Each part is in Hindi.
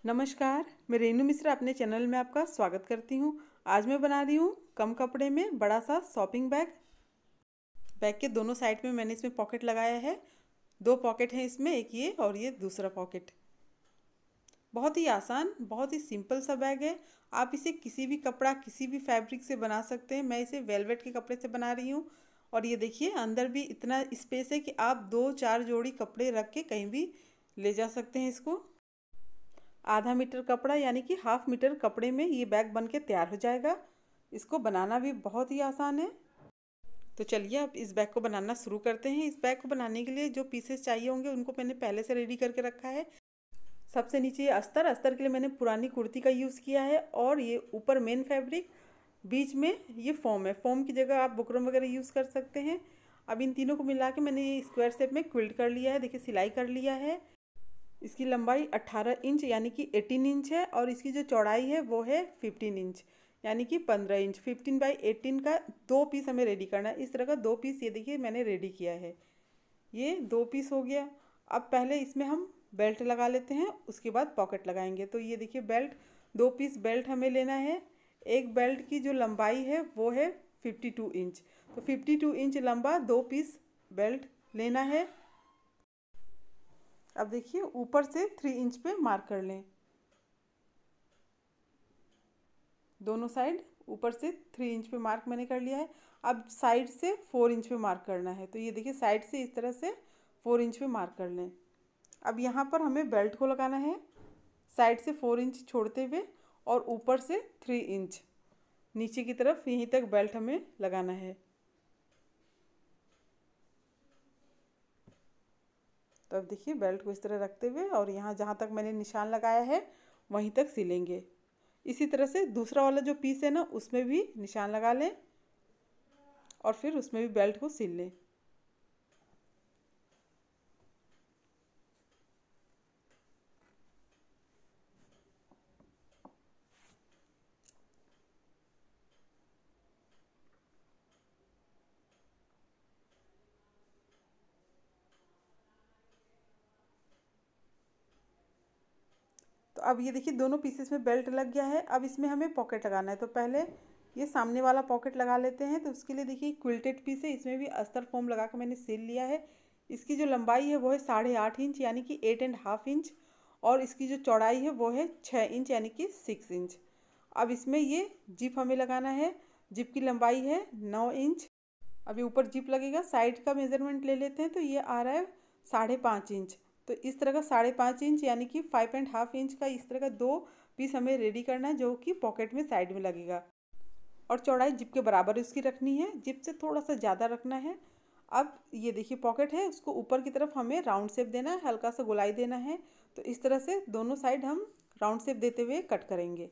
नमस्कार, मैं रेनू मिश्रा अपने चैनल में आपका स्वागत करती हूँ। आज मैं बना रही हूँ कम कपड़े में बड़ा सा शॉपिंग बैग। बैग के दोनों साइड में मैंने इसमें पॉकेट लगाया है। दो पॉकेट हैं इसमें, एक ये और ये दूसरा पॉकेट। बहुत ही आसान, बहुत ही सिंपल सा बैग है। आप इसे किसी भी कपड़ा, किसी भी फैब्रिक से बना सकते हैं। मैं इसे वेलवेट के कपड़े से बना रही हूँ। और ये देखिए, अंदर भी इतना स्पेस है कि आप 2-4 जोड़ी कपड़े रख के कहीं भी ले जा सकते हैं इसको। आधा मीटर कपड़ा यानी कि हाफ मीटर कपड़े में ये बैग बन के तैयार हो जाएगा। इसको बनाना भी बहुत ही आसान है। तो चलिए अब इस बैग को बनाना शुरू करते हैं। इस बैग को बनाने के लिए जो पीसेस चाहिए होंगे उनको मैंने पहले से रेडी करके रखा है। सबसे नीचे ये अस्तर, अस्तर के लिए मैंने पुरानी कुर्ती का यूज़ किया है। और ये ऊपर मेन फैब्रिक, बीच में ये फॉर्म है। फॉर्म की जगह आप बुकरम वगैरह यूज़ कर सकते हैं। अब इन तीनों को मिला के मैंने ये स्क्वायर शेप में क्विल्ट कर लिया है। देखिए, सिलाई कर लिया है। इसकी लंबाई 18 इंच यानी कि 18 इंच है। और इसकी जो चौड़ाई है वो है 15 इंच यानी कि 15 इंच। 15/18 का दो पीस हमें रेडी करना है। इस तरह का दो पीस ये देखिए मैंने रेडी किया है। ये दो पीस हो गया। अब पहले इसमें हम बेल्ट लगा लेते हैं, उसके बाद पॉकेट लगाएंगे। तो ये देखिए बेल्ट, दो पीस बेल्ट हमें लेना है। एक बेल्ट की जो लंबाई है वो है 52 इंच। तो 52 इंच लंबा दो पीस बेल्ट लेना है। अब देखिए, ऊपर से 3 इंच पे मार्क कर लें। दोनों साइड ऊपर से 3 इंच पे मार्क मैंने कर लिया है। अब साइड से 4 इंच पे मार्क करना है। तो ये देखिए, साइड से इस तरह से 4 इंच पे मार्क कर लें। अब यहाँ पर हमें बेल्ट को लगाना है, साइड से 4 इंच छोड़ते हुए और ऊपर से 3 इंच नीचे की तरफ, यहीं तक बेल्ट हमें लगाना है। तो अब देखिए, बेल्ट को इस तरह रखते हुए और यहाँ जहाँ तक मैंने निशान लगाया है वहीं तक सिलेंगे। इसी तरह से दूसरा वाला जो पीस है ना, उसमें भी निशान लगा लें और फिर उसमें भी बेल्ट को सिल लें। तो अब ये देखिए, दोनों पीसेस में बेल्ट लग गया है। अब इसमें हमें पॉकेट लगाना है। तो पहले ये सामने वाला पॉकेट लगा लेते हैं। तो उसके लिए देखिए, क्विल्टेड पीस है, इसमें भी अस्तर फोम लगा के मैंने सिल लिया है। इसकी जो लंबाई है वो है 8.5 इंच यानी कि 8.5 इंच। और इसकी जो चौड़ाई है वो है 6 इंच यानी कि 6 इंच। अब इसमें ये जिप हमें लगाना है। जिप की लंबाई है 9 इंच। अभी ऊपर जिप लगेगा, साइड का मेज़रमेंट ले लेते हैं। तो ये आ रहा है 5.5 इंच। तो इस तरह का 5.5 इंच यानी कि 5.5 इंच का इस तरह का दो पीस हमें रेडी करना है, जो कि पॉकेट में साइड में लगेगा। और चौड़ाई जिप के बराबर इसकी रखनी है, जिप से थोड़ा सा ज़्यादा रखना है। अब ये देखिए, पॉकेट है, उसको ऊपर की तरफ हमें राउंड शेप देना है, हल्का सा गोलाई देना है। तो इस तरह से दोनों साइड हम राउंड शेप देते हुए कट करेंगे।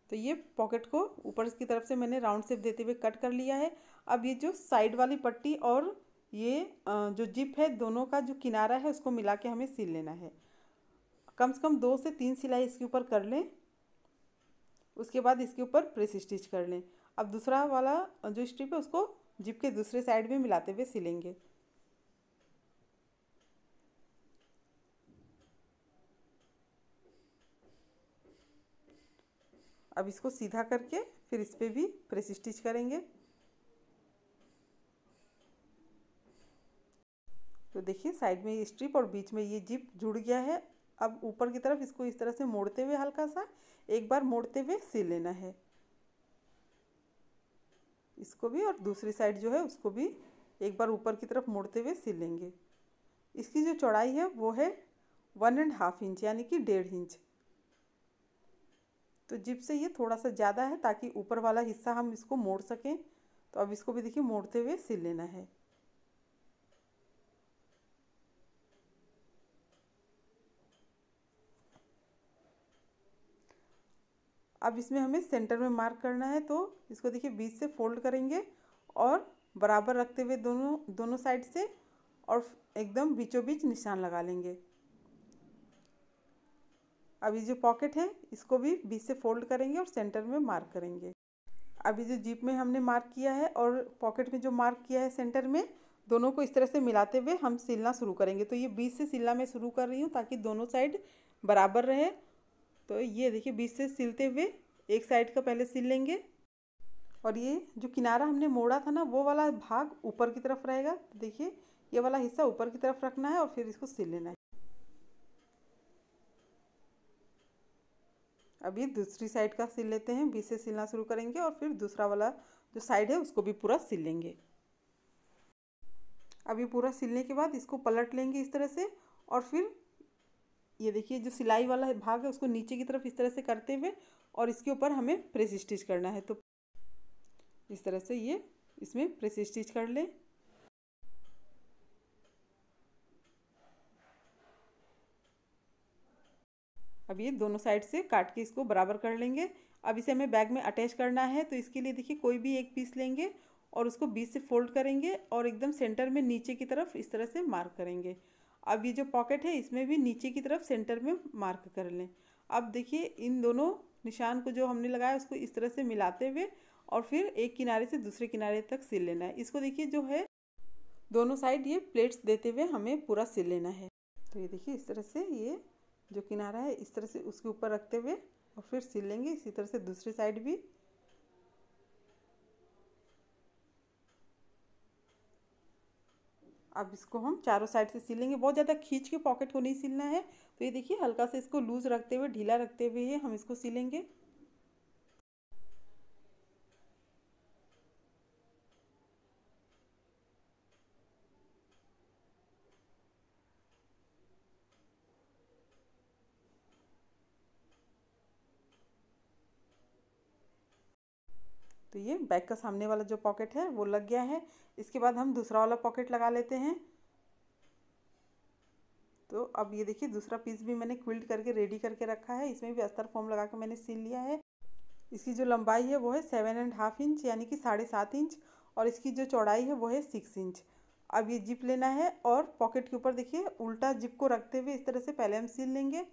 तो ये पॉकेट को ऊपर की तरफ से मैंने राउंड शेप देते हुए कट कर लिया है। अब ये जो साइड वाली पट्टी और ये जो जिप है, दोनों का जो किनारा है उसको मिला के हमें सिल लेना है। कम से कम 2 से 3 सिलाई इसके ऊपर कर लें। उसके बाद इसके ऊपर प्रेस स्टिच कर लें। अब दूसरा वाला जो स्ट्रिप है उसको जिप के दूसरे साइड में मिलाते हुए सिलेंगे। अब इसको सीधा करके फिर इस पर भी प्रेस स्टिच करेंगे। तो देखिए, साइड में ये स्ट्रिप और बीच में ये जिप जुड़ गया है। अब ऊपर की तरफ इसको इस तरह से मोड़ते हुए, हल्का सा एक बार मोड़ते हुए सिल लेना है इसको भी। और दूसरी साइड जो है उसको भी एक बार ऊपर की तरफ मोड़ते हुए सिल लेंगे। इसकी जो चौड़ाई है वो है 1.5 इंच यानी कि 1.5 इंच। तो जिप से ये थोड़ा सा ज़्यादा है, ताकि ऊपर वाला हिस्सा हम इसको मोड़ सकें। तो अब इसको भी देखिए मोड़ते हुए सिल लेना है। अब इसमें हमें सेंटर में मार्क करना है। तो इसको देखिए, बीच से फोल्ड करेंगे और बराबर रखते हुए दोनों दोनों साइड से और एकदम बीचों बीच निशान लगा लेंगे। अब ये जो पॉकेट है इसको भी बीच से फोल्ड करेंगे और सेंटर में मार्क करेंगे। अभी जो जिप में हमने मार्क किया है और पॉकेट में जो मार्क किया है सेंटर में, दोनों को इस तरह से मिलाते हुए हम सिलना शुरू करेंगे। तो ये बीच से सिलना मैं शुरू कर रही हूँ ताकि दोनों साइड बराबर रहे। तो ये देखिए बीच से सिलते हुए एक साइड का पहले सिल लेंगे, और ये जो किनारा हमने मोड़ा था ना वो वाला भाग ऊपर की तरफ रहेगा। तो देखिए ये वाला हिस्सा ऊपर की तरफ रखना है और फिर इसको सिल लेना है। अब ये दूसरी साइड का सिल लेते हैं, बीच से सिलना शुरू करेंगे और फिर दूसरा वाला जो साइड है उसको भी पूरा सिल लेंगे। अब ये पूरा सिलने के बाद इसको पलट लेंगे इस तरह से, और फिर ये देखिए जो सिलाई वाला भाग है उसको नीचे की तरफ इस तरह से करते हुए और इसके ऊपर हमें प्रेस स्टिच करना है। तो इस तरह से ये इसमें प्रेस स्टिच कर लें। अब ये दोनों साइड से काट के इसको बराबर कर लेंगे। अब इसे हमें बैग में अटैच करना है, तो इसके लिए देखिए कोई भी एक पीस लेंगे और उसको बीच से फोल्ड करेंगे और एकदम सेंटर में नीचे की तरफ इस तरह से मार्क करेंगे। अब ये जो पॉकेट है इसमें भी नीचे की तरफ सेंटर में मार्क कर लें। अब देखिए इन दोनों निशान को जो हमने लगाया उसको इस तरह से मिलाते हुए और फिर एक किनारे से दूसरे किनारे तक सिल लेना है। इसको देखिए जो है दोनों साइड ये प्लेट्स देते हुए हमें पूरा सिल लेना है। तो ये देखिए इस तरह से ये जो किनारा है इस तरह से उसके ऊपर रखते हुए और फिर सिल लेंगे। इसी तरह से दूसरी साइड भी। अब इसको हम चारों साइड से सिलेंगे, बहुत ज़्यादा खींच के पॉकेट को नहीं सिलना है। तो ये देखिए हल्का से इसको लूज रखते हुए, ढीला रखते हुए हम इसको सिलेंगे। तो ये बैक का सामने वाला जो पॉकेट है वो लग गया है। इसके बाद हम दूसरा वाला पॉकेट लगा लेते हैं। तो अब ये देखिए दूसरा पीस भी मैंने क्विल्ट करके रेडी करके रखा है। इसमें भी अस्तर फॉर्म लगा के मैंने सिल लिया है। इसकी जो लंबाई है वो है 7.5 इंच यानी कि 7.5 इंच, और इसकी जो चौड़ाई है वो है 6 इंच। अब ये जिप लेना है और पॉकेट के ऊपर देखिए उल्टा जिप को रखते हुए इस तरह से पहले हम सिल लेंगे।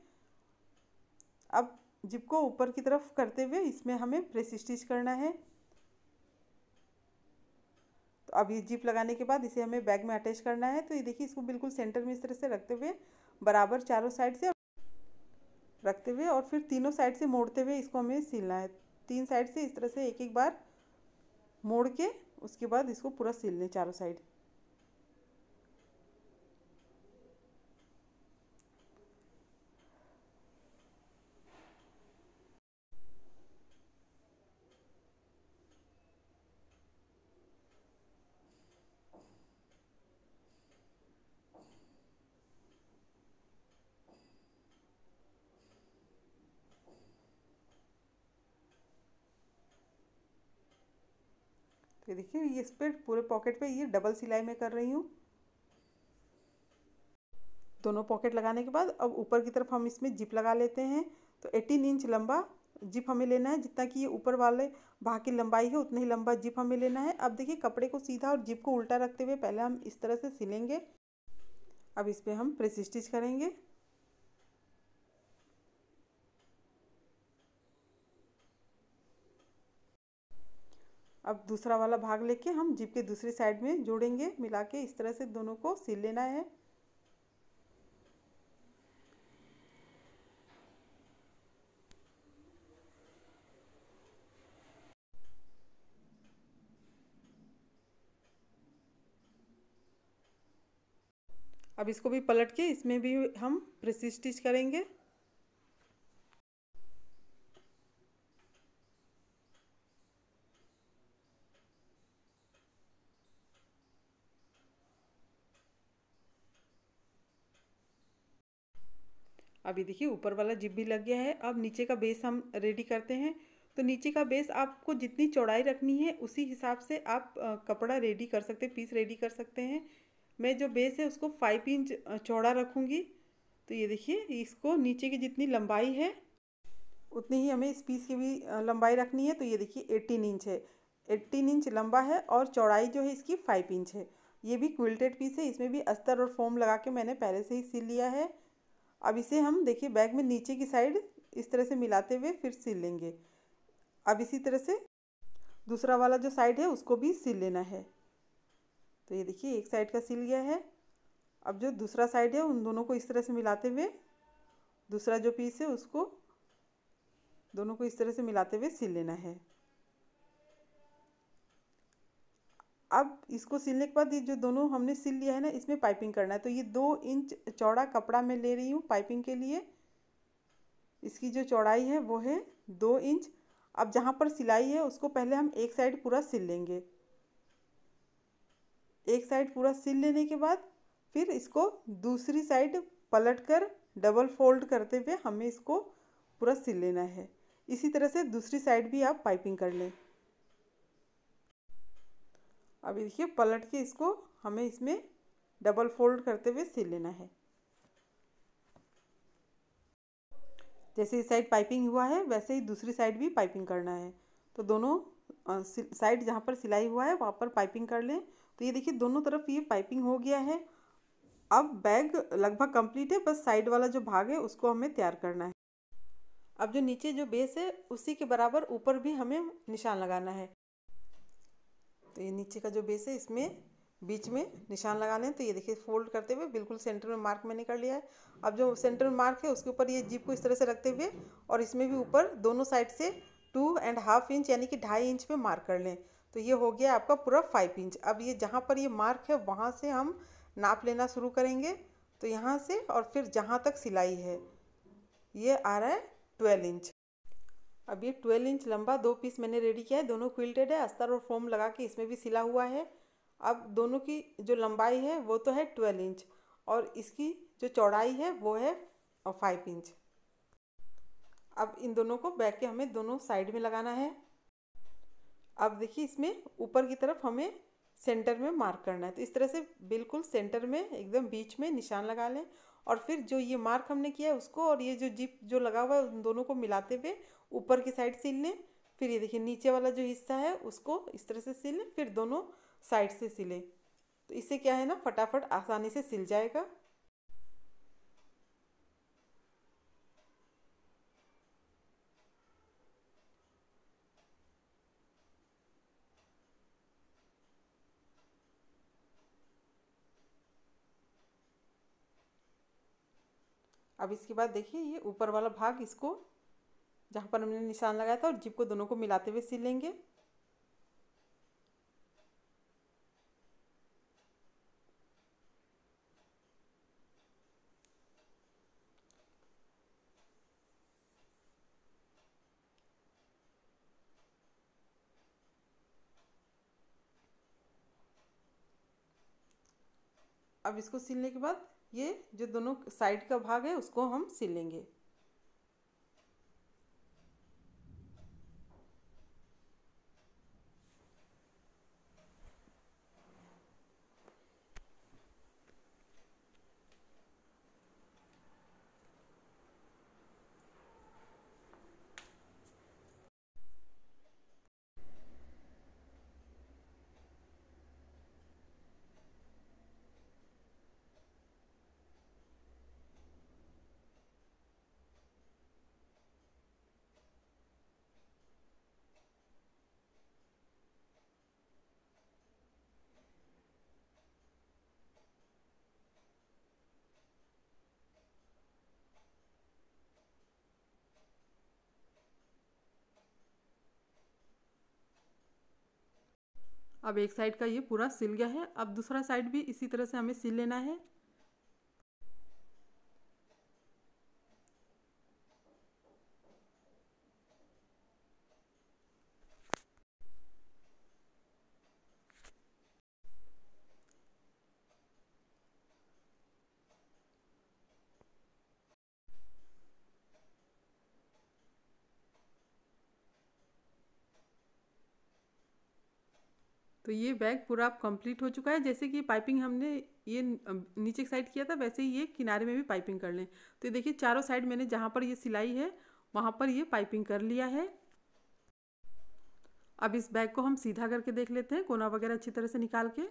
अब जिप को ऊपर की तरफ करते हुए इसमें हमें प्रेस स्टिच करना है। तो अब ये जिप लगाने के बाद इसे हमें बैग में अटैच करना है। तो ये देखिए इसको बिल्कुल सेंटर में इस तरह से रखते हुए बराबर चारों साइड से रखते हुए और फिर तीनों साइड से मोड़ते हुए इसको हमें सिलना है। 3 साइड से इस तरह से एक एक बार मोड़ के उसके बाद इसको पूरा सिल लें चारों साइड। तो देखिए ये इस पर पूरे पॉकेट पे ये डबल सिलाई में कर रही हूँ। दोनों पॉकेट लगाने के बाद अब ऊपर की तरफ हम इसमें जिप लगा लेते हैं। तो 18 इंच लंबा जिप हमें लेना है, जितना कि ये ऊपर वाले भाग की लंबाई है उतना ही लंबा जिप हमें लेना है। अब देखिए कपड़े को सीधा और जिप को उल्टा रखते हुए पहले हम इस तरह से सिलेंगे। अब इस पर हम प्रेस स्टिच करेंगे। अब दूसरा वाला भाग लेके हम जिप के दूसरी साइड में जोड़ेंगे, मिला के इस तरह से दोनों को सिल लेना है। अब इसको भी पलट के इसमें भी हम प्रेस स्टिच करेंगे। अभी देखिए ऊपर वाला जिप भी लग गया है। अब नीचे का बेस हम रेडी करते हैं। तो नीचे का बेस आपको जितनी चौड़ाई रखनी है उसी हिसाब से आप कपड़ा रेडी कर सकते हैं, पीस रेडी कर सकते हैं। मैं जो बेस है उसको 5 इंच चौड़ा रखूँगी। तो ये देखिए इसको नीचे की जितनी लंबाई है उतनी ही हमें इस पीस की भी लंबाई रखनी है। तो ये देखिए 18 इंच है, 18 इंच लंबा है और चौड़ाई जो है इसकी 5 इंच है। ये भी क्विल्टेड पीस है, इसमें भी अस्तर और फोम लगा के मैंने पहले से ही सिल लिया है। अब इसे हम देखिए बैग में नीचे की साइड इस तरह से मिलाते हुए फिर सिल लेंगे। अब इसी तरह से दूसरा वाला जो साइड है उसको भी सिल लेना है। तो ये देखिए एक साइड का सिल गया है। अब जो दूसरा साइड है उन दोनों को इस तरह से मिलाते हुए दूसरा जो पीस है उसको दोनों को इस तरह से मिलाते हुए सिल लेना है। अब इसको सिलने के बाद ये जो दोनों हमने सिल लिया है ना, इसमें पाइपिंग करना है। तो ये 2 इंच चौड़ा कपड़ा मैं ले रही हूँ पाइपिंग के लिए। इसकी जो चौड़ाई है वो है 2 इंच। अब जहाँ पर सिलाई है उसको पहले हम एक साइड पूरा सिल लेंगे। एक साइड पूरा सिल लेने के बाद फिर इसको दूसरी साइड पलट कर डबल फोल्ड करते हुए हमें इसको पूरा सिल लेना है। इसी तरह से दूसरी साइड भी आप पाइपिंग कर लें। अभी देखिए पलट के इसको हमें इसमें डबल फोल्ड करते हुए सिल लेना है। जैसे इस साइड पाइपिंग हुआ है वैसे ही दूसरी साइड भी पाइपिंग करना है। तो दोनों साइड जहाँ पर सिलाई हुआ है वहाँ पर पाइपिंग कर लें। तो ये देखिए दोनों तरफ ये पाइपिंग हो गया है। अब बैग लगभग कंप्लीट है, बस साइड वाला जो भाग है उसको हमें तैयार करना है। अब जो नीचे जो बेस है उसी के बराबर ऊपर भी हमें निशान लगाना है। तो ये नीचे का जो बेस है इसमें बीच में निशान लगा लें। तो ये देखिए फोल्ड करते हुए बिल्कुल सेंटर में मार्क मैंने कर लिया है। अब जो सेंटर में मार्क है उसके ऊपर ये जिप को इस तरह से रखते हुए और इसमें भी ऊपर दोनों साइड से 2.5 इंच यानी कि 2.5 इंच पे मार्क कर लें। तो ये हो गया आपका पूरा 5 इंच। अब ये जहाँ पर ये मार्क है वहाँ से हम नाप लेना शुरू करेंगे। तो यहाँ से और फिर जहाँ तक सिलाई है ये आ रहा है 12 इंच। अब ये 12 इंच लंबा 2 पीस मैंने रेडी किया है। दोनों क्विल्टेड है, अस्तर और फोम लगा के इसमें भी सिला हुआ है। अब दोनों की जो लंबाई है वो तो है 12 इंच और इसकी जो चौड़ाई है वो है 5 इंच। अब इन दोनों को बैक के हमें दोनों साइड में लगाना है। अब देखिए इसमें ऊपर की तरफ हमें सेंटर में मार्क करना है। तो इस तरह से बिल्कुल सेंटर में एकदम बीच में निशान लगा लें और फिर जो ये मार्क हमने किया है उसको और ये जो जिप जो लगा हुआ है उन दोनों को मिलाते हुए ऊपर की साइड सिल लें। फिर ये देखिए नीचे वाला जो हिस्सा है उसको इस तरह से सिलें, फिर दोनों साइड से सिलें। तो इससे क्या है ना फटाफट आसानी से सिल जाएगा। अब इसके बाद देखिए ये ऊपर वाला भाग इसको जहाँ पर हमने निशान लगाया था और जिप को दोनों को मिलाते हुए सिल लेंगे। अब इसको सिलने के बाद ये जो दोनों साइड का भाग है उसको हम सिल लेंगे। अब एक साइड का ये पूरा सिल गया है। अब दूसरा साइड भी इसी तरह से हमें सिल लेना है। तो ये बैग पूरा आप कंप्लीट हो चुका है। जैसे कि पाइपिंग हमने ये नीचे की साइड किया था वैसे ही ये किनारे में भी पाइपिंग कर लें। तो ये देखिए चारों साइड मैंने जहाँ पर ये सिलाई है वहाँ पर ये पाइपिंग कर लिया है। अब इस बैग को हम सीधा करके देख लेते हैं, कोना वगैरह अच्छी तरह से निकाल के।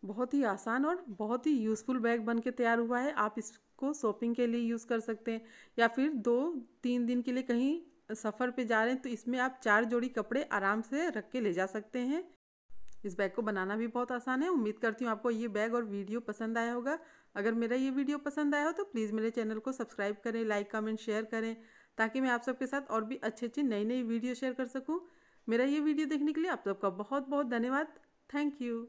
बहुत ही आसान और बहुत ही यूज़फुल बैग बन के तैयार हुआ है। आप इसको शॉपिंग के लिए यूज़ कर सकते हैं या फिर 2-3 दिन के लिए कहीं सफ़र पे जा रहे हैं तो इसमें आप 4 जोड़ी कपड़े आराम से रख के ले जा सकते हैं। इस बैग को बनाना भी बहुत आसान है। उम्मीद करती हूँ आपको ये बैग और वीडियो पसंद आया होगा। अगर मेरा ये वीडियो पसंद आया हो तो प्लीज़ मेरे चैनल को सब्सक्राइब करें, लाइक कमेंट शेयर करें ताकि मैं आप सबके साथ और भी अच्छी अच्छी नई नई वीडियो शेयर कर सकूँ। मेरा ये वीडियो देखने के लिए आप सबका बहुत बहुत धन्यवाद। Thank you.